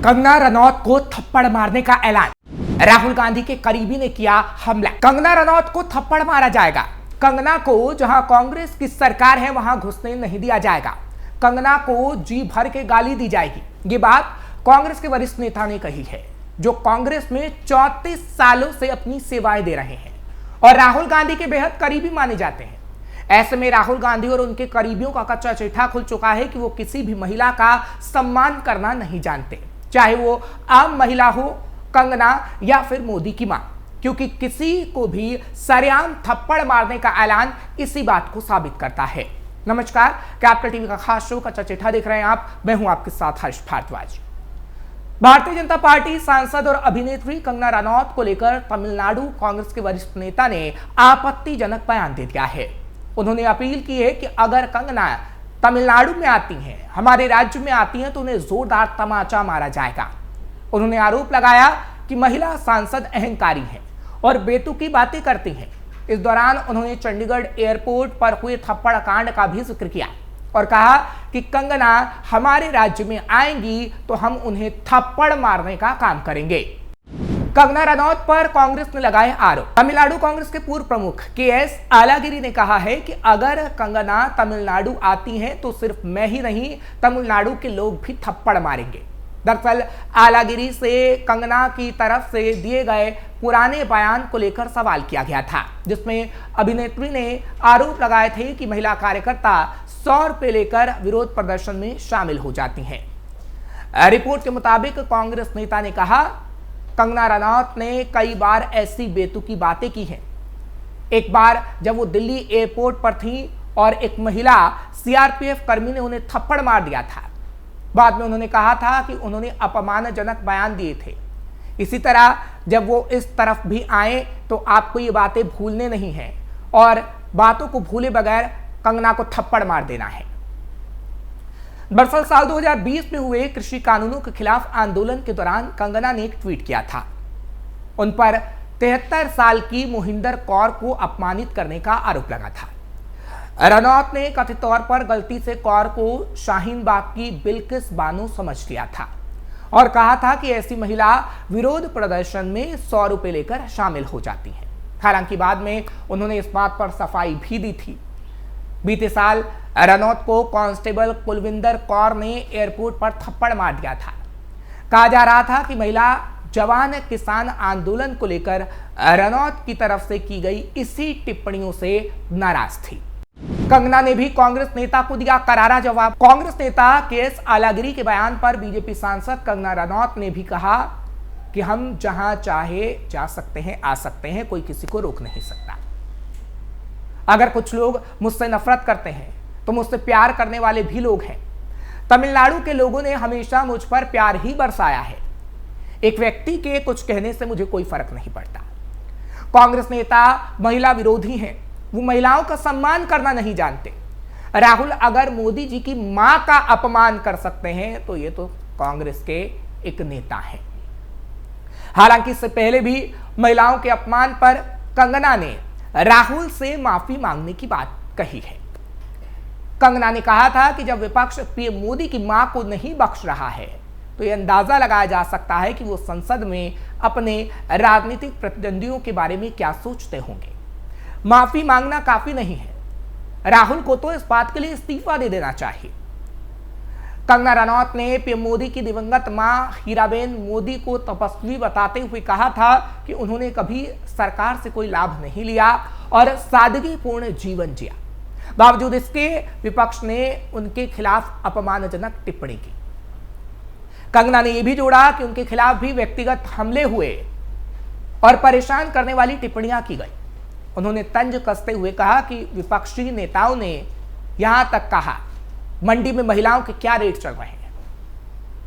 कंगना रनौत को थप्पड़ मारने का ऐलान। राहुल गांधी के करीबी ने किया हमला। कंगना रनौत को थप्पड़ मारा जाएगा। कंगना को जहां कांग्रेस की सरकार है वहां घुसने नहीं दिया जाएगा। कंगना को जी भर के गाली दी जाएगी। ये बात कांग्रेस के वरिष्ठ नेता ने कही है, जो कांग्रेस में 34 सालों से अपनी सेवाएं दे रहे हैं और राहुल गांधी के बेहद करीबी माने जाते हैं। ऐसे में राहुल गांधी और उनके करीबियों का कच्चा चिट्ठा खुल चुका है कि वो किसी भी महिला का सम्मान करना नहीं जानते, चाहे वो आम महिला हो, कंगना या फिर मोदी की मां, क्योंकि किसी को भी सरेआम थप्पड़ मारने का ऐलान इसी बात को साबित करता है। नमस्कार, कैपिटल टीवी का खास शो कच्चा चिट्ठा देख रहे हैं आप। मैं हूं आपके साथ हर्ष भारद्वाज। भारतीय जनता पार्टी सांसद और अभिनेत्री कंगना रनौत को लेकर तमिलनाडु कांग्रेस के वरिष्ठ नेता ने आपत्तिजनक बयान दे दिया है। उन्होंने अपील की है कि अगर कंगना तमिलनाडु में आती हैं, हमारे राज्य में आती हैं, तो उन्हें जोरदार तमाचा मारा जाएगा। उन्होंने आरोप लगाया कि महिला सांसद अहंकारी हैं और बेतुकी बातें करती हैं। इस दौरान उन्होंने चंडीगढ़ एयरपोर्ट पर हुए थप्पड़ कांड का भी जिक्र किया और कहा कि कंगना हमारे राज्य में आएंगी तो हम उन्हें थप्पड़ मारने का काम करेंगे। कंगना रनौत पर कांग्रेस ने लगाए आरोप। तमिलनाडु कांग्रेस के पूर्व प्रमुख के.एस. आलागिरी ने कहा है कि अगर कंगना तमिलनाडु आती हैं तो सिर्फ मैं ही नहीं, तमिलनाडु के लोग भी थप्पड़ मारेंगे। दरअसल आलागिरी से कंगना की तरफ से दिए गए पुराने बयान को लेकर सवाल किया गया था, जिसमें अभिनेत्री ने आरोप लगाए थे कि महिला कार्यकर्ता 100 रुपये लेकर विरोध प्रदर्शन में शामिल हो जाती हैं। रिपोर्ट के मुताबिक कांग्रेस नेता ने कहा, कंगना रनौत ने कई बार ऐसी बेतुकी बातें की हैं। एक बार जब वो दिल्ली एयरपोर्ट पर थी और एक महिला सीआरपीएफ कर्मी ने उन्हें थप्पड़ मार दिया था। बाद में उन्होंने कहा था कि उन्होंने अपमानजनक बयान दिए थे। इसी तरह जब वो इस तरफ भी आए तो आपको ये बातें भूलने नहीं हैं और बातों को भूले बगैर कंगना को थप्पड़ मार देना है। दरअसल साल 2020 में हुए कृषि कानूनों के खिलाफ आंदोलन के दौरान कंगना ने एक ट्वीट किया था। उन पर 73 साल की मोहिंदर कौर को अपमानित करने का आरोप लगा था। रनौत ने कथित तौर पर गलती से कौर को शाहीन बाग की बिल्किस बानो समझ लिया था और कहा था कि ऐसी महिला विरोध प्रदर्शन में 100 रुपये लेकर शामिल हो जाती है। हालांकि बाद में उन्होंने इस बात पर सफाई भी दी थी। बीते साल रनौत को कांस्टेबल कुलविंदर कौर ने एयरपोर्ट पर थप्पड़ मार दिया था। कहा जा रहा था कि महिला जवान किसान आंदोलन को लेकर रनौत की तरफ से की गई इसी टिप्पणियों से नाराज थी। कंगना ने भी कांग्रेस नेता को दिया करारा जवाब। कांग्रेस नेता के.एस. आलागिरी के बयान पर बीजेपी सांसद कंगना रनौत ने भी कहा कि हम जहां चाहे जा सकते हैं, आ सकते हैं, कोई किसी को रोक नहीं सकता। अगर कुछ लोग मुझसे नफरत करते हैं तो मुझसे प्यार करने वाले भी लोग हैं। तमिलनाडु के लोगों ने हमेशा मुझ पर प्यार ही बरसाया है। एक व्यक्ति के कुछ कहने से मुझे कोई फर्क नहीं पड़ता। कांग्रेस नेता महिला विरोधी हैं, वो महिलाओं का सम्मान करना नहीं जानते। राहुल अगर मोदी जी की मां का अपमान कर सकते हैं तो ये तो कांग्रेस के एक नेता हैं। हालांकि इससे पहले भी महिलाओं के अपमान पर कंगना ने राहुल से माफी मांगने की बात कही है। कंगना ने कहा था कि जब विपक्ष पीएम मोदी की मां को नहीं बख्श रहा है तो यह अंदाजा लगाया जा सकता है कि वो संसद में अपने राजनीतिक प्रतिद्वंदियों के बारे में क्या सोचते होंगे। माफी मांगना काफी नहीं है, राहुल को तो इस बात के लिए इस्तीफा दे देना चाहिए। कंगना रनौत ने पीएम मोदी की दिवंगत मां हीराबेन मोदी को तपस्वी बताते हुए कहा था कि उन्होंने कभी सरकार से कोई लाभ नहीं लिया और सादगीपूर्ण जीवन जिया। बावजूद इसके विपक्ष ने उनके खिलाफ अपमानजनक टिप्पणी की। कंगना ने यह भी जोड़ा कि उनके खिलाफ भी व्यक्तिगत हमले हुए और परेशान करने वाली टिप्पणियां की गई। उन्होंने तंज कसते हुए कहा कि विपक्षी नेताओं ने यहां तक कहा, मंडी में महिलाओं के क्या रेट चल रहे हैं,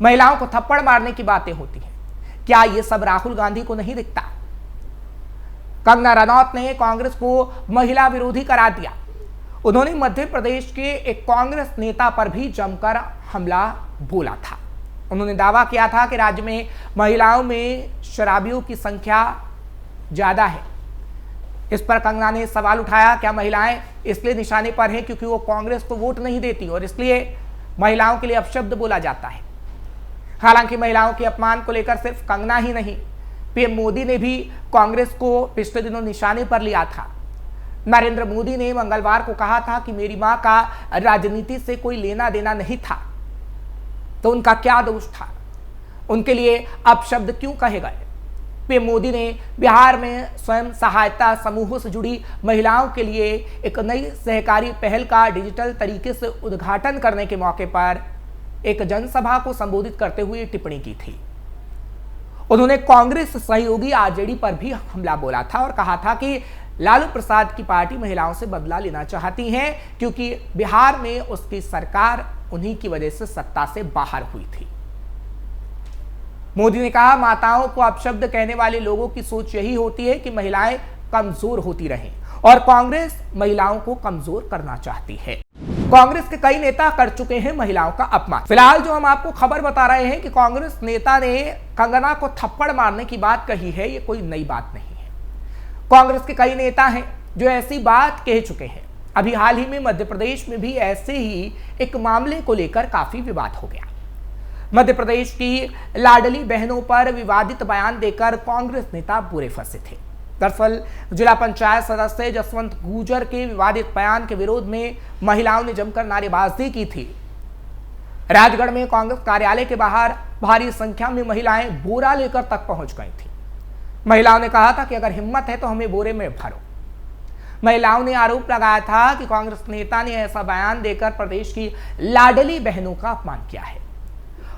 महिलाओं को थप्पड़ मारने की बातें होती हैं, क्या यह सब राहुल गांधी को नहीं दिखता? कंगना रनौत ने कांग्रेस को महिला विरोधी करार दिया। उन्होंने मध्य प्रदेश के एक कांग्रेस नेता पर भी जमकर हमला बोला था। उन्होंने दावा किया था कि राज्य में महिलाओं में शराबियों की संख्या ज्यादा है। इस पर कंगना ने सवाल उठाया, क्या महिलाएं इसलिए निशाने पर हैं क्योंकि वो कांग्रेस को वोट नहीं देती और इसलिए महिलाओं के लिए अपशब्द बोला जाता है? हालांकि महिलाओं के अपमान को लेकर सिर्फ कंगना ही नहीं, पीएम मोदी ने भी कांग्रेस को पिछले दिनों निशाने पर लिया था। नरेंद्र मोदी ने मंगलवार को कहा था कि मेरी मां का राजनीति से कोई लेना देना नहीं था, तो उनका क्या दोष था, उनके लिए अपशब्द क्यों कहे गए। पीएम मोदी ने बिहार में स्वयं सहायता समूहों से जुड़ी महिलाओं के लिए एक नई सहकारी पहल का डिजिटल तरीके से उद्घाटन करने के मौके पर एक जनसभा को संबोधित करते हुए टिप्पणी की थी। उन्होंने कांग्रेस सहयोगी आरजेडी पर भी हमला बोला था और कहा था कि लालू प्रसाद की पार्टी महिलाओं से बदला लेना चाहती है, क्योंकि बिहार में उसकी सरकार उन्हीं की वजह से सत्ता से बाहर हुई थी। मोदी ने कहा, माताओं को अपशब्द कहने वाले लोगों की सोच यही होती है कि महिलाएं कमजोर होती रहें, और कांग्रेस महिलाओं को कमजोर करना चाहती है। कांग्रेस के कई नेता कर चुके हैं महिलाओं का अपमान। फिलहाल जो हम आपको खबर बता रहे हैं कि कांग्रेस नेता ने कंगना को थप्पड़ मारने की बात कही है, ये कोई नई बात नहीं है। कांग्रेस के कई नेता हैं जो ऐसी बात कह चुके हैं। अभी हाल ही में मध्य प्रदेश में भी ऐसे ही एक मामले को लेकर काफी विवाद हो गया। मध्य प्रदेश की लाडली बहनों पर विवादित बयान देकर कांग्रेस नेता बुरे फंसे थे। दरअसल जिला पंचायत सदस्य जसवंत गुजर के विवादित बयान के विरोध में महिलाओं ने जमकर नारेबाजी की थी। राजगढ़ में कांग्रेस कार्यालय के बाहर भारी संख्या में महिलाएं बोरा लेकर तक पहुंच गई थी। महिलाओं ने कहा था कि अगर हिम्मत है तो हमें बोरे में भरो। महिलाओं ने आरोप लगाया था कि कांग्रेस नेता ने ऐसा बयान देकर प्रदेश की लाडली बहनों का अपमान किया है।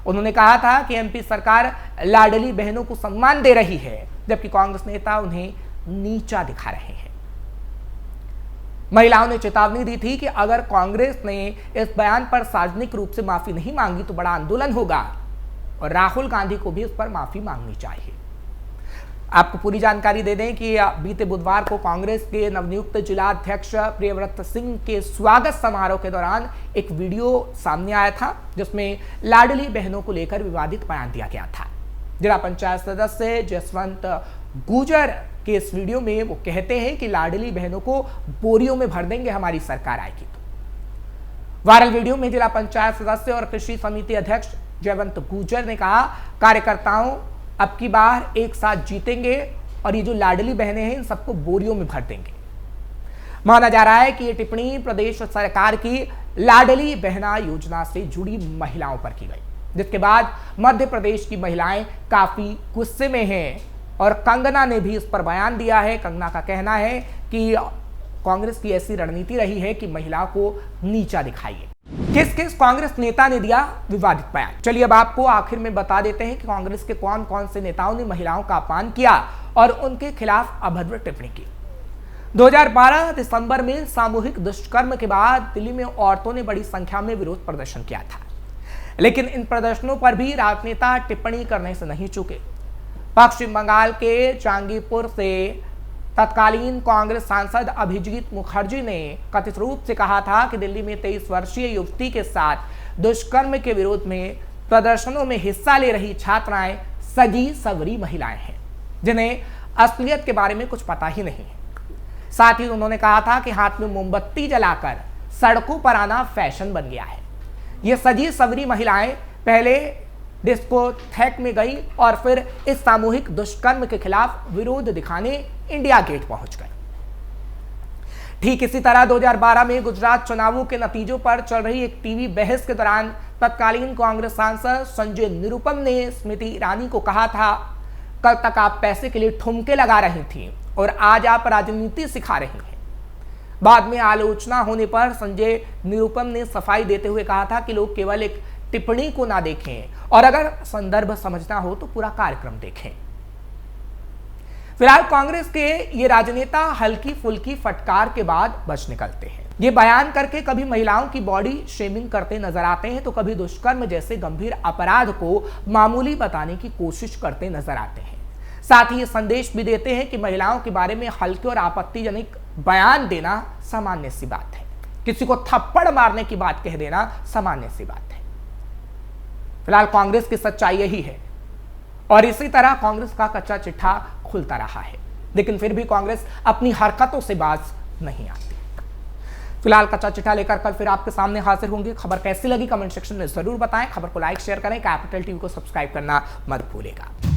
उन्होंने कहा था कि एमपी सरकार लाडली बहनों को सम्मान दे रही है, जबकि कांग्रेस नेता उन्हें नीचा दिखा रहे हैं। महिलाओं ने चेतावनी दी थी कि अगर कांग्रेस ने इस बयान पर सार्वजनिक रूप से माफी नहीं मांगी तो बड़ा आंदोलन होगा और राहुल गांधी को भी इस पर माफी मांगनी चाहिए। आपको पूरी जानकारी दे दें कि बीते बुधवार को कांग्रेस के नवनियुक्त जिला अध्यक्ष प्रियव्रत सिंह के स्वागत समारोह के दौरान एक वीडियो सामने आया था, जिसमें लाडली बहनों को लेकर विवादित बयान दिया गया था। जिला पंचायत सदस्य जसवंत गुजर के इस वीडियो में वो कहते हैं कि लाडली बहनों को बोरियों में भर देंगे हमारी सरकार आएगी तो। वायरल वीडियो में जिला पंचायत सदस्य और कृषि समिति अध्यक्ष जयवंत गुजर ने कहा, कार्यकर्ताओं अब की बार एक साथ जीतेंगे और ये जो लाडली बहनें हैं इन सबको बोरियों में भर देंगे। माना जा रहा है कि ये टिप्पणी प्रदेश सरकार की लाडली बहना योजना से जुड़ी महिलाओं पर की गई, जिसके बाद मध्य प्रदेश की महिलाएं काफी गुस्से में हैं और कंगना ने भी इस पर बयान दिया है। कंगना का कहना है कि कांग्रेस की ऐसी रणनीति रही है कि महिला को नीचा दिखाइए। किस किस कांग्रेस नेता ने दिया विवादित बयान, चलिए अब आपको आखिर में बता देते हैं कि कांग्रेस के कौन कौन से नेताओं ने महिलाओं का अपमान किया और उनके खिलाफ अभद्र टिप्पणी की। 2012 दिसंबर में सामूहिक दुष्कर्म के बाद दिल्ली में औरतों ने बड़ी संख्या में विरोध प्रदर्शन किया था, लेकिन इन प्रदर्शनों पर भी राजनेता टिप्पणी करने से नहीं चूके। पश्चिम बंगाल के चांगीपुर से तत्कालीन कांग्रेस सांसद अभिजीत मुखर्जी ने कथित रूप से कहा था कि दिल्ली में 23 वर्षीय युवती के साथ दुष्कर्म के विरोध में प्रदर्शनों में हिस्सा ले रही छात्राएं सजी सवरी महिलाएं हैं, जिन्हें असलियत के बारे में कुछ पता ही नहीं है। साथ ही उन्होंने कहा था कि हाथ में मोमबत्ती जलाकर सड़कों पर आना फैशन बन गया है। ये सजी सवरी महिलाएं पहले डिस्कोथेक में गई और फिर इस सामूहिक दुष्कर्म के खिलाफ विरोध दिखाने इंडिया गेट पहुंच गए। ठीक इसी तरह 2012 में गुजरात चुनावों के नतीजों पर चल रही एक टीवी बहस के दौरान तत्कालीन कांग्रेस सांसद संजय निरुपम ने स्मृति ईरानी को कहा था, कल तक आप पैसे के लिए ठुमके लगा रही थी और आज आप राजनीति सिखा रही हैं। बाद में आलोचना होने पर संजय निरुपम ने सफाई देते हुए कहा था कि लोग केवल एक टिप्पणी को ना देखें और अगर संदर्भ समझना हो तो पूरा कार्यक्रम देखें। फिलहाल कांग्रेस के ये राजनेता हल्की फुल्की फटकार के बाद बच निकलते हैं। ये बयान करके कभी महिलाओं की बॉडी शेमिंग करते नजर आते हैं तो कभी दुष्कर्म जैसे गंभीर अपराध को मामूली बताने की कोशिश करते नजर आते हैं। साथ ही ये संदेश भी देते हैं कि महिलाओं के बारे में हल्के और आपत्तिजनक बयान देना सामान्य सी बात है, किसी को थप्पड़ मारने की बात कह देना सामान्य सी बात है। फिलहाल कांग्रेस की सच्चाई यही है और इसी तरह कांग्रेस का कच्चा चिट्ठा खुलता रहा है, लेकिन फिर भी कांग्रेस अपनी हरकतों से बाज नहीं आती। फिलहाल कच्चा चिट्ठा लेकर कल फिर आपके सामने हाजिर होंगे। खबर कैसी लगी कमेंट सेक्शन में जरूर बताएं। खबर को लाइक शेयर करें। कैपिटल टीवी को सब्सक्राइब करना मत भूलिएगा।